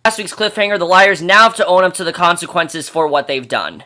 Last week's cliffhanger, the liars now have to own up to the consequences for what they've done.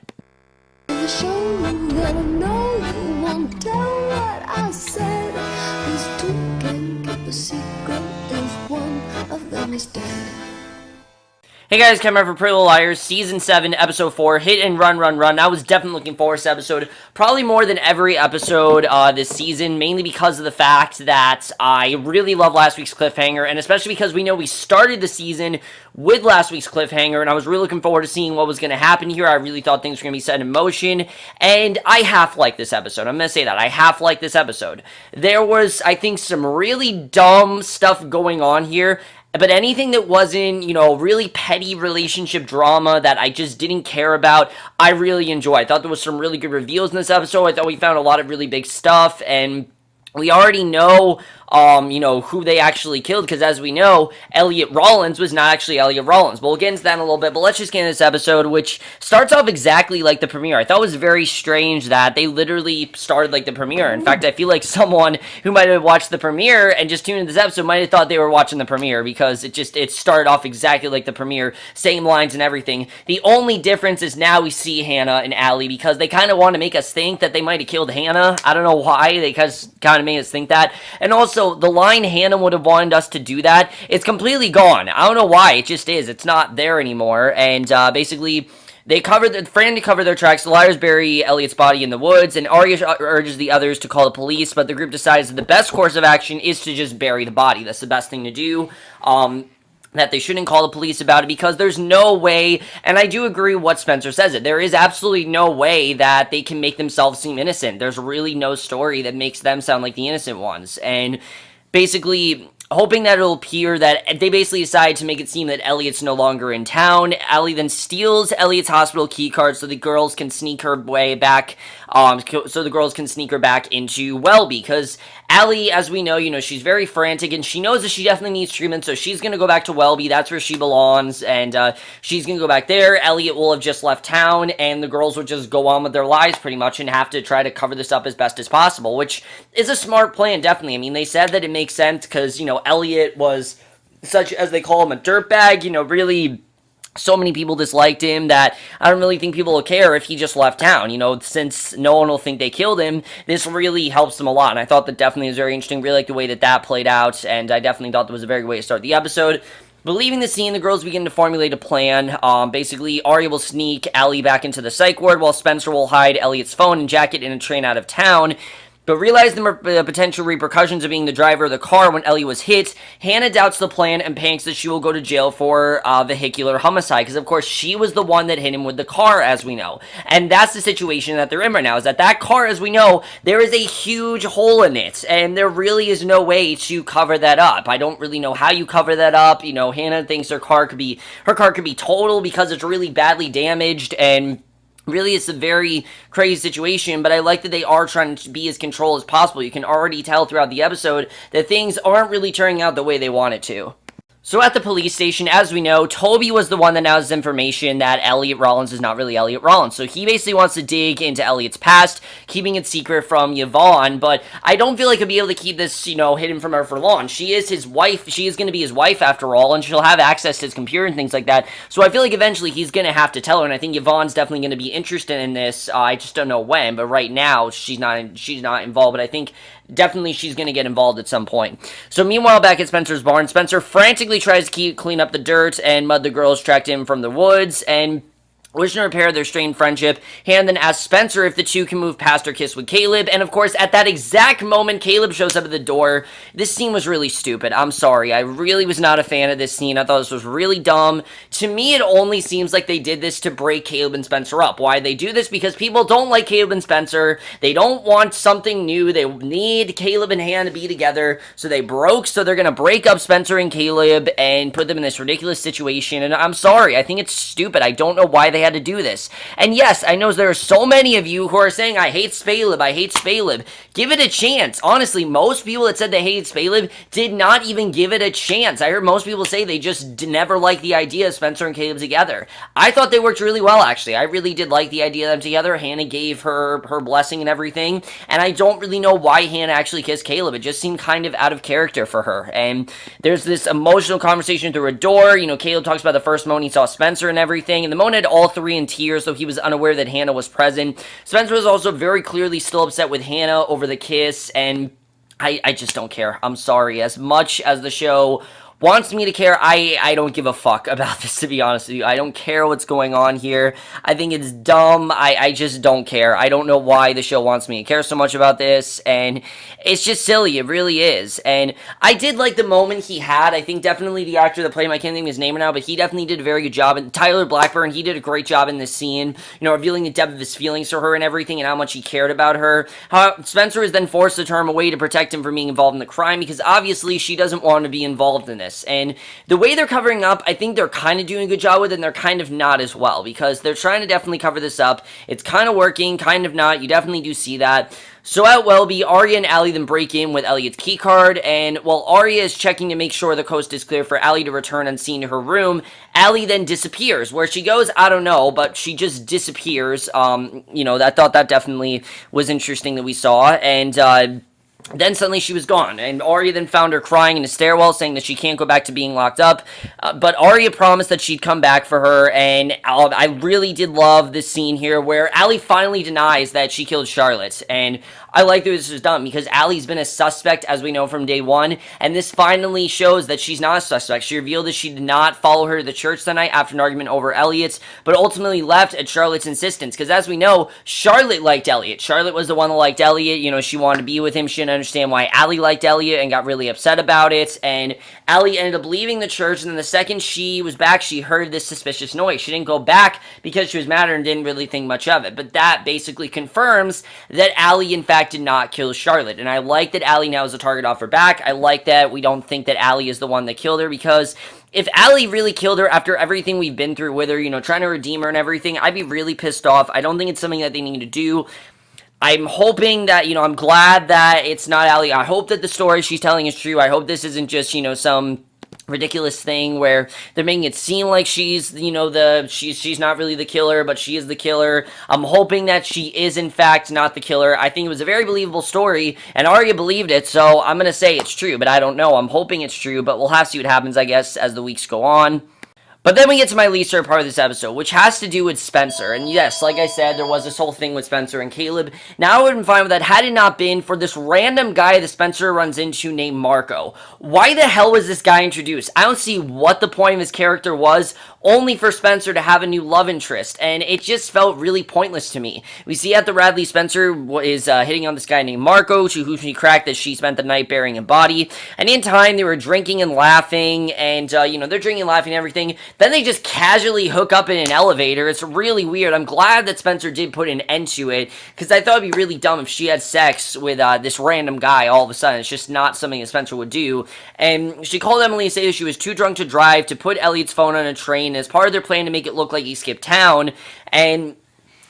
Hey guys, Cameron for Pretty Little Liars, Season 7, Episode 4, Hit and Run, Run, Run. I was definitely looking forward to this episode, probably more than every episode this season, mainly because of the fact that I really love last week's cliffhanger, and especially because we know we started the season with last week's cliffhanger, and I was really looking forward to seeing what was going to happen here. I really thought things were going to be set in motion, and I half-liked this episode. I'm going to say that. I half-liked this episode. There was, I think, some really dumb stuff going on here, but anything that wasn't, really petty relationship drama that I just didn't care about, I really enjoyed. I thought there was some really good reveals in this episode. I thought we found a lot of really big stuff, and we already know, who they actually killed, because as we know, Elliot Rollins was not actually Elliot Rollins. But we'll get into that in a little bit, but let's just get into this episode, which starts off exactly like the premiere. I thought it was very strange that they literally started like the premiere. In fact, I feel like someone who might have watched the premiere and just tuned into this episode might have thought they were watching the premiere, because it started off exactly like the premiere, same lines and everything. The only difference is now we see Hannah and Allie, because they kind of want to make us think that they might have killed Hannah. I don't know why, they kind of made us think that. And also, the line Hannah would have wanted us to do that, it's completely gone. I don't know why, it just is. It's not there anymore, and basically, they frantically cover their tracks. The liars bury Elliot's body in the woods, and Arya urges the others to call the police, but the group decides that the best course of action is to just bury the body. That's the best thing to do. That they shouldn't call the police about it, because there's no way, and I do agree with what Spencer says it, there is absolutely no way that they can make themselves seem innocent. There's really no story that makes them sound like the innocent ones, and basically hoping that it'll appear that they basically decide to make it seem that Elliot's no longer in town. Allie then steals Elliot's hospital keycard so the girls can sneak her way back, back into Welby, because Allie, as we know, she's very frantic, and she knows that she definitely needs treatment, so she's gonna go back to Welby. That's where she belongs, and she's gonna go back there. Elliot will have just left town, and the girls will just go on with their lives, pretty much, and have to try to cover this up as best as possible, which is a smart plan, definitely. I mean, they said that it makes sense, because, Elliot was such, as they call him, a dirtbag, really. So many people disliked him that I don't really think people will care if he just left town, since no one will think they killed him. This really helps them a lot, and I thought that definitely was very interesting. Really like the way that played out, and I definitely thought that was a very good way to start the episode. But leaving the scene, the girls begin to formulate a plan. Basically, Arya will sneak Allie back into the psych ward, while Spencer will hide Elliot's phone and jacket in a train out of town. But realized the potential repercussions of being the driver of the car when Ellie was hit, Hannah doubts the plan and panics that she will go to jail for vehicular homicide, because of course she was the one that hit him with the car, as we know. And that's the situation that they're in right now, is that car, as we know, there is a huge hole in it, and there really is no way to cover that up. I don't really know how you cover that up. Hannah thinks her car could be total because it's really badly damaged, and really, it's a very crazy situation, but I like that they are trying to be as controlled as possible. You can already tell throughout the episode that things aren't really turning out the way they want it to. So at the police station, as we know, Toby was the one that now has information that Elliot Rollins is not really Elliot Rollins. So he basically wants to dig into Elliot's past, keeping it secret from Yvonne, but I don't feel like he'll be able to keep this, hidden from her for long. She is his wife. She is going to be his wife after all, and she'll have access to his computer and things like that. So I feel like eventually he's going to have to tell her, and I think Yvonne's definitely going to be interested in this. I just don't know when, but right now she's not involved, but I think definitely she's going to get involved at some point. So meanwhile, back at Spencer's barn, Spencer frantically tries to clean up the dirt, and Mud the girls tracked him from the woods, and wishing to repair their strained friendship. Hannah then asks Spencer if the two can move past her kiss with Caleb, and of course, at that exact moment, Caleb shows up at the door. This scene was really stupid. I'm sorry. I really was not a fan of this scene. I thought this was really dumb. To me, it only seems like they did this to break Caleb and Spencer up. Why they do this? Because people don't like Caleb and Spencer. They don't want something new. They need Caleb and Hannah to be together, so they're gonna break up Spencer and Caleb and put them in this ridiculous situation, and I'm sorry. I think it's stupid. I don't know why they they had to do this. And yes, I know there are so many of you who are saying, I hate Spaleb, I hate Spaleb. Give it a chance. Honestly, most people that said they hated Spaleb did not even give it a chance. I heard most people say they just never liked the idea of Spencer and Caleb together. I thought they worked really well, actually. I really did like the idea of them together. Hannah gave her blessing and everything, and I don't really know why Hannah actually kissed Caleb. It just seemed kind of out of character for her. And there's this emotional conversation through a door. You know, Caleb talks about the first moment he saw Spencer and everything, and the moment had all three in tears, so he was unaware that Hannah was present. Spencer was also very clearly still upset with Hannah over the kiss, and I just don't care. I'm sorry. As much as the show wants me to care, I don't give a fuck about this, to be honest with you. I don't care what's going on here. I think it's dumb. I just don't care. I don't know why the show wants me to care so much about this, and it's just silly. It really is. And I did like the moment he had. I think definitely the actor that played him, I can't think of his name now, but he definitely did a very good job. And Tyler Blackburn, he did a great job in this scene, you know, revealing the depth of his feelings for her and everything, and how much he cared about her. How Spencer was then forced to turn him away to protect him from being involved in the crime, because obviously she doesn't want to be involved in this. And the way they're covering up, I think they're kind of doing a good job with it, and they're kind of not as well, because they're trying to definitely cover this up. It's kind of working, kind of not. You definitely do see that. So at Welby, Arya and Allie then break in with Elliot's keycard, and while Arya is checking to make sure the coast is clear for Allie to return unseen to her room, Allie then disappears. Where she goes, I don't know, but she just disappears. You know, I thought that definitely was interesting that we saw, and then suddenly she was gone, and Arya then found her crying in a stairwell, saying that she can't go back to being locked up, but Arya promised that she'd come back for her, and I really did love this scene here, where Allie finally denies that she killed Charlotte, and I like that this was done, because Allie's been a suspect, as we know from day one, and this finally shows that she's not a suspect. She revealed that she did not follow her to the church that night after an argument over Elliot, but ultimately left at Charlotte's insistence, because as we know, Charlotte liked Elliot. Charlotte was the one that liked Elliot. You know, she wanted to be with him. She didn't understand why Allie liked Elliot and got really upset about it, and Allie ended up leaving the church, and then the second she was back, she heard this suspicious noise. She didn't go back because she was mad and didn't really think much of it, but that basically confirms that Allie, in fact, did not kill Charlotte, and I like that Allie now is a target off her back. I like that we don't think that Allie is the one that killed her, because if Allie really killed her after everything we've been through with her, you know, trying to redeem her and everything, I'd be really pissed off. I don't think it's something that they need to do. I'm hoping that, you know, I'm glad that it's not Allie. I hope that the story she's telling is true. I hope this isn't just, you know, some ridiculous thing where they're making it seem like she's, you know, she's not really the killer, but she is the killer. I'm hoping that she is, in fact, not the killer. I think it was a very believable story, and Arya believed it, so I'm gonna say it's true, but I don't know. I'm hoping it's true, but we'll have to see what happens, I guess, as the weeks go on. But then we get to my least favorite part of this episode, which has to do with Spencer. And yes, like I said, there was this whole thing with Spencer and Caleb. Now I would have been fine with that had it not been for this random guy that Spencer runs into named Marco. Why the hell was this guy introduced? I don't see what the point of his character was, only for Spencer to have a new love interest, and it just felt really pointless to me. We see at the Radley, Spencer is hitting on this guy named Marco, who she cracked that she spent the night burying a body, and in time they were drinking and laughing, and you know, they're drinking and laughing and everything. Then they just casually hook up in an elevator. It's really weird. I'm glad that Spencer did put an end to it, because I thought it'd be really dumb if she had sex with this random guy all of a sudden. It's just not something that Spencer would do. And she called Emily to say that she was too drunk to drive, to put Elliot's phone on a train as part of their plan to make it look like he skipped town, and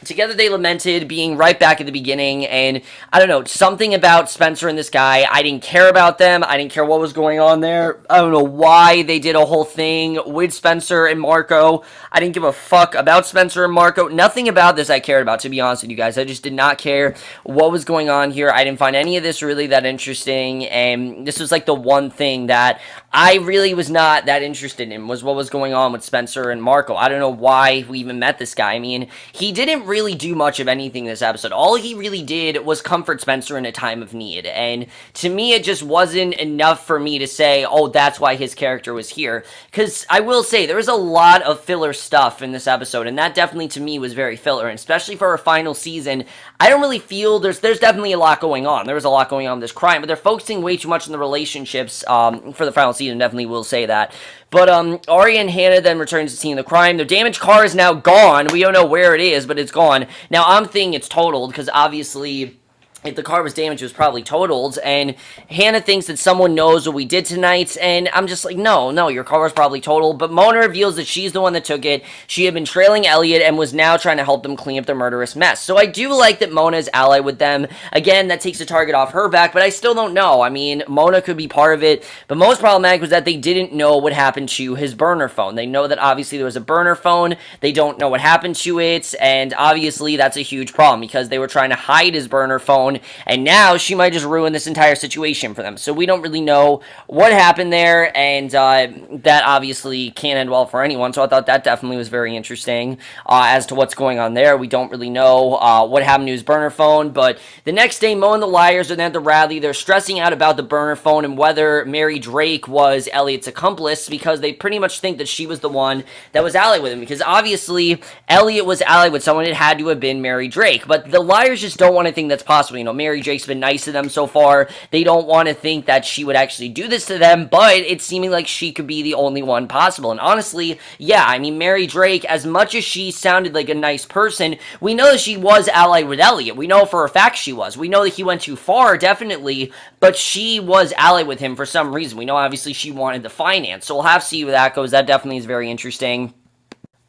together they lamented being right back at the beginning. And I don't know, something about Spencer and this guy, I didn't care about them. I didn't care what was going on there. I don't know why they did a whole thing with Spencer and Marco. I didn't give a fuck about Spencer and Marco. Nothing about this I cared about, to be honest with you guys. I just did not care what was going on here. I didn't find any of this really that interesting, and this was like the one thing that I really was not that interested in, was what was going on with Spencer and Marco. I don't know why we even met this guy. I mean, he didn't really do much of anything this episode. All he really did was comfort Spencer in a time of need, and to me it just wasn't enough for me to say, oh, that's why his character was here. Because I will say, there was a lot of filler stuff in this episode, and that definitely to me was very filler, and especially for our final season, I don't really feel there's definitely a lot going on. There was a lot going on with this crime, but they're focusing way too much on the relationships for the final season, definitely will say that. But Arya and Hannah then returns to the scene of the crime. Their damaged car is now gone. We don't know where it is, but it's gone. Now, I'm thinking it's totaled, because obviously if the car was damaged, it was probably totaled, and Hannah thinks that someone knows what we did tonight, and I'm just like, no, your car was probably totaled, but Mona reveals that she's the one that took it. She had been trailing Elliot and was now trying to help them clean up their murderous mess. So I do like that Mona is allied with them. Again, that takes the target off her back, but I still don't know. I mean, Mona could be part of it, but most problematic was that they didn't know what happened to his burner phone. They know that obviously there was a burner phone, they don't know what happened to it, and obviously that's a huge problem, because they were trying to hide his burner phone, and now she might just ruin this entire situation for them. So we don't really know what happened there, and that obviously can't end well for anyone. So I thought that definitely was very interesting as to what's going on there. We don't really know what happened to his burner phone, but the next day, Mo and the liars are then at the rally. They're stressing out about the burner phone and whether Mary Drake was Elliot's accomplice, because they pretty much think that she was the one that was allied with him, because obviously Elliot was allied with someone. It had to have been Mary Drake, but the liars just don't want to think that's possible. You know, Mary Drake's been nice to them so far. They don't want to think that she would actually do this to them, but it's seeming like she could be the only one possible. And honestly, yeah, I mean, Mary Drake, as much as she sounded like a nice person, we know that she was allied with Elliot. We know for a fact she was. We know that he went too far, definitely, but she was allied with him for some reason. We know obviously she wanted the finance, so we'll have to see where that goes. That definitely is very interesting.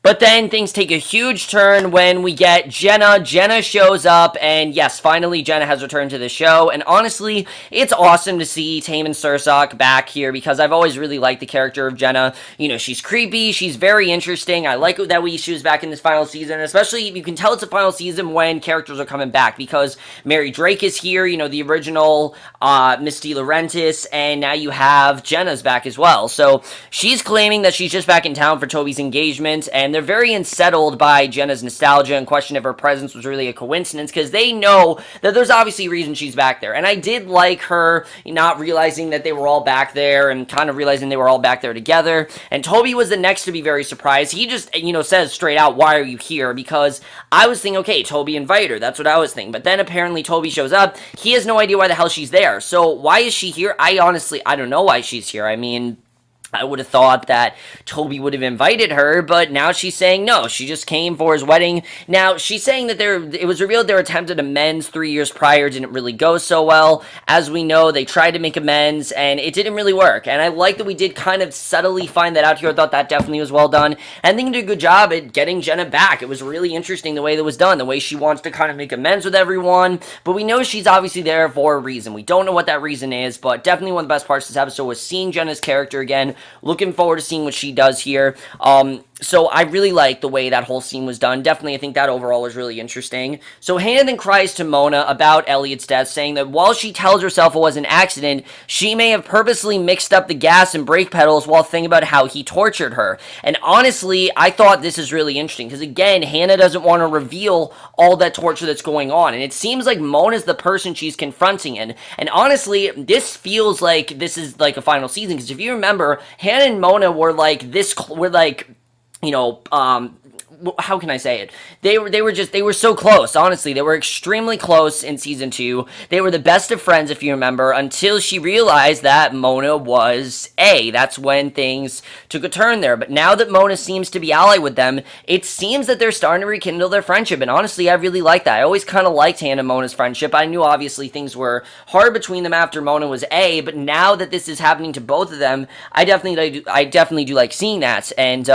But then things take a huge turn when we get Jenna. Jenna shows up, and yes, finally Jenna has returned to the show, and honestly, it's awesome to see Taman Sursok back here, because I've always really liked the character of Jenna. You know, she's creepy, she's very interesting. I like that she was back in this final season, especially, you can tell it's a final season when characters are coming back, because Mary Drake is here, you know, the original Misty Laurentis, and now you have Jenna's back as well. So she's claiming that she's just back in town for Toby's engagement, and they're very unsettled by Jenna's nostalgia and question if her presence was really a coincidence, because they know that there's obviously a reason she's back there. And I did like her not realizing that they were all back there and kind of realizing they were all back there together. And Toby was the next to be very surprised. He just, you know, says straight out, "Why are you here?" Because I was thinking, okay, Toby invited her. That's what I was thinking. But then apparently Toby shows up. He has no idea why the hell she's there. So why is she here? I don't know why she's here. I mean, I would have thought that Toby would have invited her, but now she's saying no, she just came for his wedding. Now, she's saying that it was revealed their attempt at amends 3 years prior didn't really go so well. As we know, they tried to make amends, and it didn't really work. And I like that we did kind of subtly find that out here. I thought that definitely was well done. And I think they did a good job at getting Jenna back. It was really interesting the way that was done, the way she wants to kind of make amends with everyone. But we know she's obviously there for a reason. We don't know what that reason is, but definitely one of the best parts of this episode was seeing Jenna's character again. Looking forward to seeing what she does here. So I really like the way that whole scene was done. Definitely, I think that overall was really interesting. So Hannah then cries to Mona about Elliot's death, saying that while she tells herself it was an accident, she may have purposely mixed up the gas and brake pedals while thinking about how he tortured her. And honestly, I thought this is really interesting, because again, Hannah doesn't want to reveal all that torture that's going on, and it seems like Mona's the person she's confronting in. And honestly, this feels like this is like a final season, because if you remember, Hannah and Mona were like this, you know, how can I say it? They were so close, honestly. They were extremely close in season 2. They were the best of friends, if you remember, until she realized that Mona was A. That's when things took a turn there. But now that Mona seems to be allied with them, it seems that they're starting to rekindle their friendship. And honestly, I really like that. I always kind of liked Hannah and Mona's friendship. I knew, obviously, things were hard between them after Mona was A, but now that this is happening to both of them, I definitely do like seeing that. And,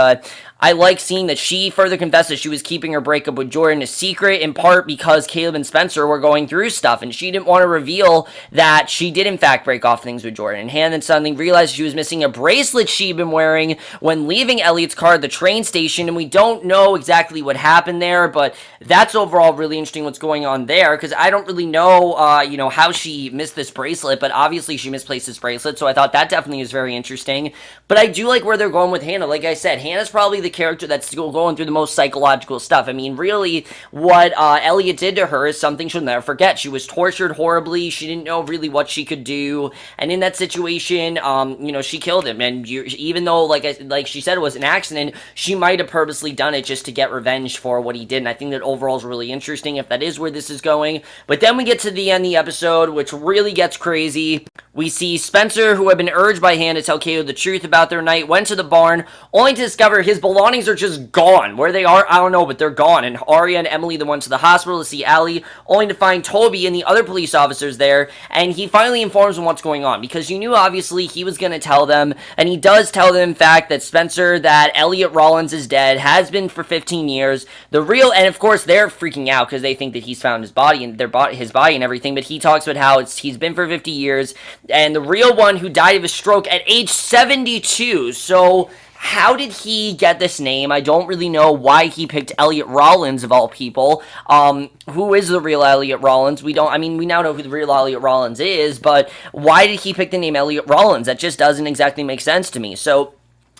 I like seeing that she further confessed that she was keeping her breakup with Jordan a secret, in part because Caleb and Spencer were going through stuff, and she didn't want to reveal that she did in fact break off things with Jordan. And Hannah then suddenly realized she was missing a bracelet she'd been wearing when leaving Elliot's car at the train station, and we don't know exactly what happened there, but that's overall really interesting what's going on there, because I don't really know, you know, how she missed this bracelet, but obviously she misplaced this bracelet, so I thought that definitely was very interesting. But I do like where they're going with Hannah. Like I said, Hannah's probably the character that's still going through the most psychological stuff. I mean, really, what Elliot did to her is something she'll never forget. She was tortured horribly. She didn't know really what she could do, and in that situation, you know, she killed him. And even though, like she said, it was an accident, she might have purposely done it just to get revenge for what he did. And I think that overall is really interesting if that is where this is going. But then we get to the end of the episode, which really gets crazy. We see Spencer, who had been urged by Hannah to tell Caleb the truth about their night, went to the barn, only to discover his beloved belongings are just gone. Where they are, I don't know, but they're gone. And Arya and Emily then went to the hospital to see Allie, only to find Toby and the other police officers there, and he finally informs them what's going on, because you knew, obviously, he was going to tell them, and he does tell them, in fact, that Spencer, that Elliot Rollins is dead, has been for 15 years. And of course, they're freaking out, because they think that he's found his body, and his body and everything, but he talks about how he's been for 50 years, and the real one who died of a stroke at age 72, so how did he get this name? I don't really know why he picked Elliot Rollins, of all people. Who is the real Elliot Rollins? We now know who the real Elliot Rollins is, but why did he pick the name Elliot Rollins? That just doesn't exactly make sense to me. So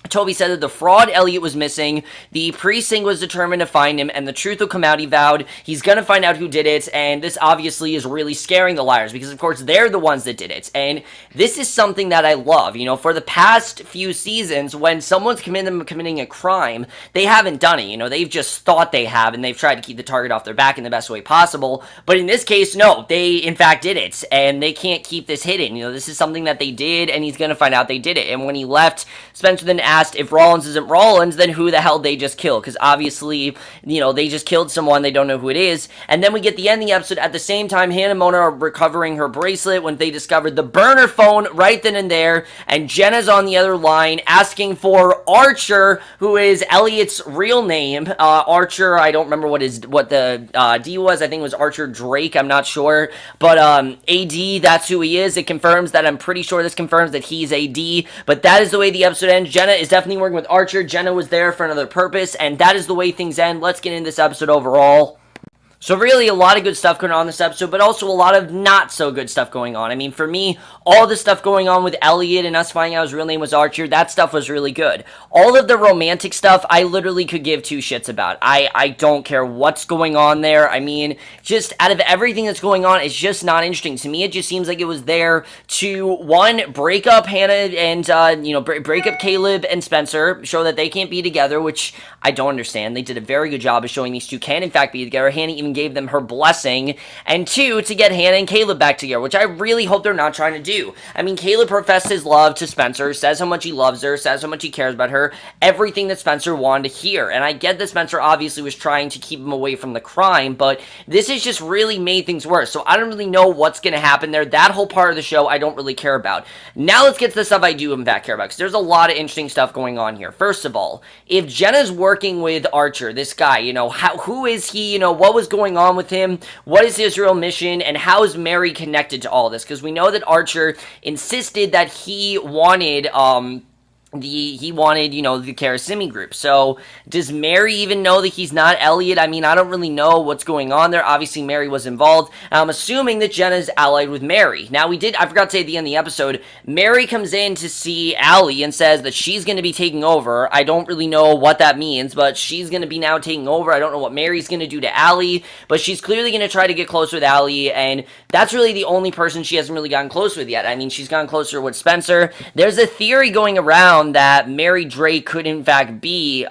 Toby said that the fraud Elliot was missing, the precinct was determined to find him, and the truth will come out. He vowed he's gonna find out who did it, and this obviously is really scaring the liars, because of course they're the ones that did it, and this is something that I love. You know, for the past few seasons, when someone's committing a crime, they haven't done it. You know, they've just thought they have, and they've tried to keep the target off their back in the best way possible, but in this case, no, they in fact did it, and they can't keep this hidden. You know, this is something that they did, and he's gonna find out they did it, and when he left, Spencer then asked if Rollins isn't Rollins, then who the hell they just killed, because obviously, you know, they just killed someone, they don't know who it is, and then we get the end of the episode. At the same time, Hannah and Mona are recovering her bracelet when they discovered the burner phone right then and there, and Jenna's on the other line asking for Archer, who is Elliot's real name. Archer, I don't remember what the D was. I think it was Archer Drake, I'm not sure, but AD, that's who he is. It confirms that. I'm pretty sure this confirms that he's AD, but that is the way the episode ends. Jenna is definitely working with Archer. Jenna was there for another purpose, and that is the way things end. Let's get into this episode overall. So really, a lot of good stuff going on in this episode, but also a lot of not so good stuff going on. I mean, for me, all the stuff going on with Elliot and us finding out his real name was Archer, that stuff was really good. All of the romantic stuff, I literally could give two shits about. I don't care what's going on there. I mean, just out of everything that's going on, it's just not interesting. To me, it just seems like it was there to, one, break up Hannah and, break up Caleb and Spencer, show that they can't be together, which I don't understand. They did a very good job of showing these two can, in fact, be together. Hannah even gave them her blessing, and two, to get Hannah and Caleb back together, which I really hope they're not trying to do. I mean, Caleb professed his love to Spencer, says how much he loves her, says how much he cares about her, everything that Spencer wanted to hear, and I get that Spencer obviously was trying to keep him away from the crime, but this has just really made things worse, so I don't really know what's going to happen there. That whole part of the show, I don't really care about. Now let's get to the stuff I do in fact care about, because there's a lot of interesting stuff going on here. First of all, if Jenna's working with Archer, this guy, you know, who is he, you know, what was going on with him, what is his real mission, and how is Mary connected to all this? Because we know that Archer insisted that he wanted, the Karasimi group. So, does Mary even know that he's not Elliot? I mean, I don't really know what's going on there. Obviously, Mary was involved. I'm assuming that Jenna's allied with Mary. Now, I forgot to say at the end of the episode, Mary comes in to see Allie and says that she's going to be taking over. I don't really know what that means, but she's going to be now taking over. I don't know what Mary's going to do to Allie, but she's clearly going to try to get close with Allie, and that's really the only person she hasn't really gotten close with yet. I mean, she's gotten closer with Spencer. There's a theory going around that Mary Drake could in fact be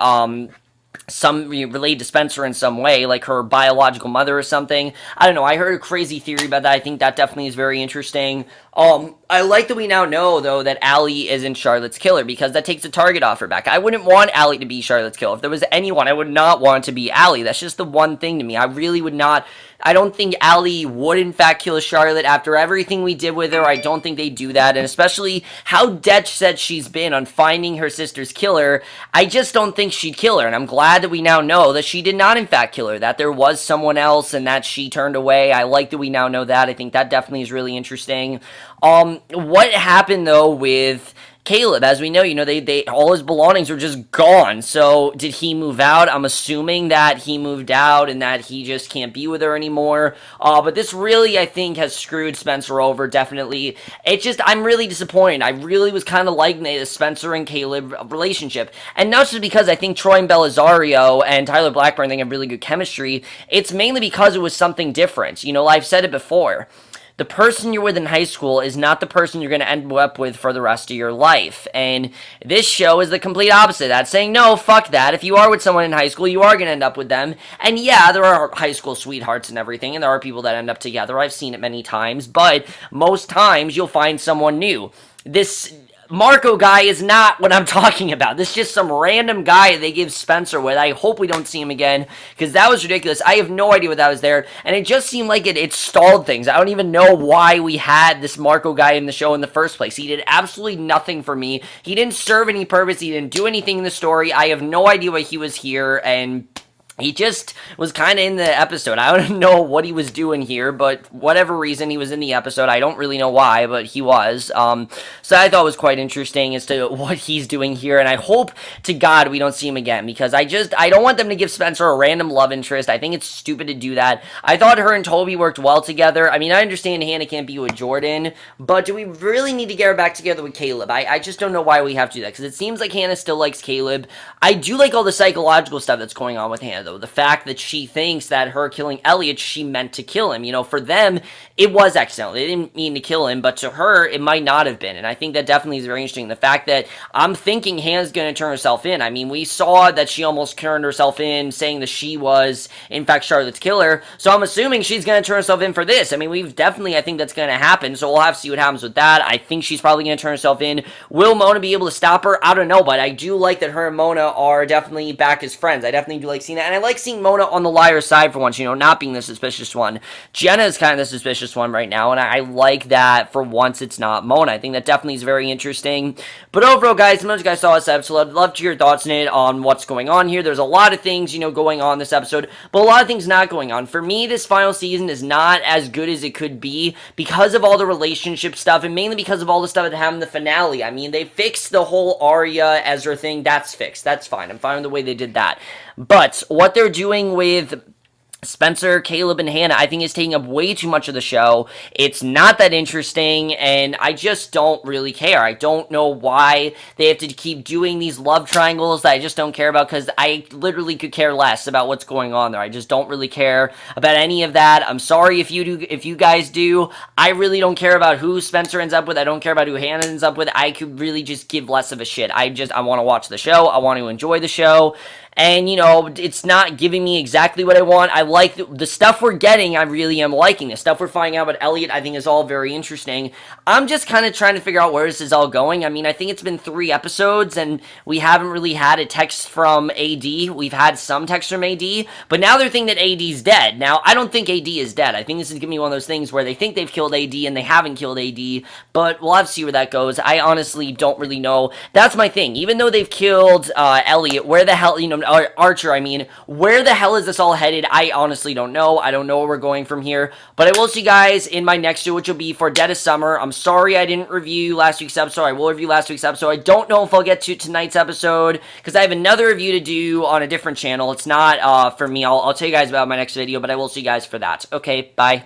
some related to Spencer in some way, like her biological mother or something. I don't know, I heard a crazy theory about that. I think that definitely is very interesting. I like that we now know, though, that Allie isn't Charlotte's killer, because that takes the target off her back. I wouldn't want Allie to be Charlotte's killer. If there was anyone, I would not want it to be Allie. That's just the one thing to me. I really would not. I don't think Allie would, in fact, kill Charlotte. After everything we did with her, I don't think they do that, and especially how dead set she's been on finding her sister's killer, I just don't think she'd kill her, and I'm glad that we now know that she did not, in fact, kill her, that there was someone else, and that she turned away. I like that we now know that. I think that definitely is really interesting. What happened, though, with Caleb? As we know, they all his belongings were just gone. So, did he move out? I'm assuming that he moved out and that he just can't be with her anymore. But this really, I think, has screwed Spencer over, definitely. I'm really disappointed. I really was kind of liking the Spencer and Caleb relationship. And not just because I think Troy and Belisario and Tyler Blackburn think have really good chemistry. It's mainly because it was something different. I've said it before. The person you're with in high school is not the person you're going to end up with for the rest of your life. And this show is the complete opposite. That's saying, no, fuck that. If you are with someone in high school, you are going to end up with them. And yeah, there are high school sweethearts and everything, and there are people that end up together. I've seen it many times. But most times, you'll find someone new. This Marco guy is not what I'm talking about. This is just some random guy they give Spencer with. I hope we don't see him again, because that was ridiculous. I have no idea what that was there, and it just seemed like it stalled things. I don't even know why we had this Marco guy in the show in the first place. He did absolutely nothing for me. He didn't serve any purpose. He didn't do anything in the story. I have no idea why he was here, and he just was kind of in the episode. I don't know what he was doing here, but whatever reason he was in the episode, I don't really know why, but he was. So I thought it was quite interesting as to what he's doing here, and I hope to God we don't see him again, because I don't want them to give Spencer a random love interest. I think it's stupid to do that. I thought her and Toby worked well together. I mean, I understand Hannah can't be with Jordan, but do we really need to get her back together with Caleb? I just don't know why we have to do that, because it seems like Hannah still likes Caleb. I do like all the psychological stuff that's going on with Hannah, though. The fact that she thinks that her killing Elliot, she meant to kill him. You know, for them, it was accidental. They didn't mean to kill him, but to her, it might not have been. And I think that definitely is very interesting. The fact that I'm thinking Hannah's going to turn herself in. I mean, we saw that she almost turned herself in, saying that she was, in fact, Charlotte's killer. So I'm assuming she's going to turn herself in for this. I mean, I think that's going to happen. So we'll have to see what happens with that. I think she's probably going to turn herself in. Will Mona be able to stop her? I don't know, but I do like that her and Mona are definitely back as friends. I definitely do like seeing that. And I like seeing Mona on the liar side for once, you know, not being the suspicious one. Jenna is kind of the suspicious one right now, and I like that for once it's not Mona. I think that definitely is very interesting. But overall, guys, most of you guys saw this episode. I'd love to hear your thoughts on it, on what's going on here. There's a lot of things, you know, going on this episode, but a lot of things not going on. For me, this final season is not as good as it could be because of all the relationship stuff, and mainly because of all the stuff that happened in the finale. I mean, they fixed the whole Arya Ezra thing. That's fixed. That's fine. I'm fine with the way they did that. But what they're doing with Spencer, Caleb, and Hannah, I think is taking up way too much of the show. It's not that interesting, and I just don't really care. I don't know why they have to keep doing these love triangles that I just don't care about, because I literally could care less about what's going on there. I just don't really care about any of that. I'm sorry if you guys do. I really don't care about who Spencer ends up with. I don't care about who Hannah ends up with. I could really just give less of a shit. I want to watch the show. I want to enjoy the show. And, you know, it's not giving me exactly what I want. I like the stuff we're getting. I really am liking the stuff we're finding out about Elliot. I think is all very interesting. I'm just kind of trying to figure out where this is all going. I mean, I think it's been 3 episodes, and we haven't really had a text from AD. We've had some text from AD, but now they're thinking that AD's dead. Now, I don't think AD is dead. I think this is going to be one of those things where they think they've killed AD, and they haven't killed AD, but we'll have to see where that goes. I honestly don't really know. That's my thing. Even though they've killed Elliot, where the hell, you know, Archer, I mean, where the hell is this all headed? I honestly don't know. I don't know where we're going from here, but I will see you guys in my next show, which will be for Dead of Summer. I'm sorry I didn't review last week's episode. I will review last week's episode. I don't know if I'll get to tonight's episode, because I have another review to do on a different channel. It's not for me. I'll tell you guys about my next video, but I will see you guys for that. Okay, bye.